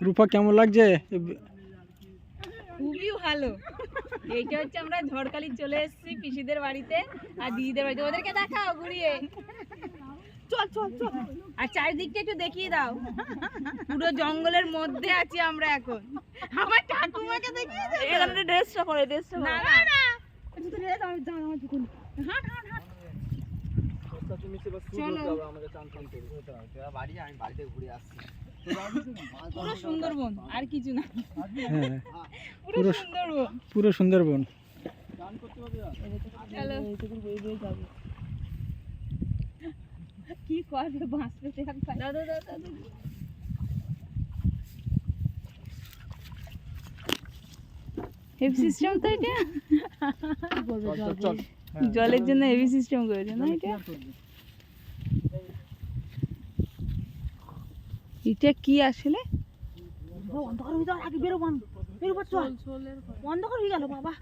রূপা কেমন লাগছে? খুবই ভালো। এইটা হচ্ছে আমরা ঝড়খালি চলে এসেছি পিসিদের বাড়িতে আর দিদিদের বাড়িতে। ওদেরকে দেখাও ঘুরিয়ে। চল চল চল। আর চারিদিকটা একটু দেখিয়ে দাও। পুরো জঙ্গলের মধ্যে আছি আমরা এখন। আমার ঠাকুমাকে দেখিয়ে দাও। এখানে ড্রেসটা পরে ড্রেসটা না না না। একটু রে দাও দাও আমার দুকুন। হাট হাট হাট। তুমি সেবা শুরু করতে আমাকে চান চান করে হতে হবে। তোরা বাড়ি আমি বাড়িতে ঘুরে আসছি। পুরো সুন্দরবন আর কিছু না। হ্যাঁ পুরো সুন্দরবন। পুরো সুন্দরবন। চলো এইটুকু বই বই যাবে। কি করবে বাঁশ পেতে একবার। দাও দাও দাও দাও। হেভি সিস্টেম তো এটা। চল জলের জন্য হেভি সিস্টেম করেছে না এটা? এটা কি আসলে? অন্ধকার হয়ে যাওয়ার আগে বেরোবো, বেরোবো চল। অন্ধকার হয়ে গেল বাবা।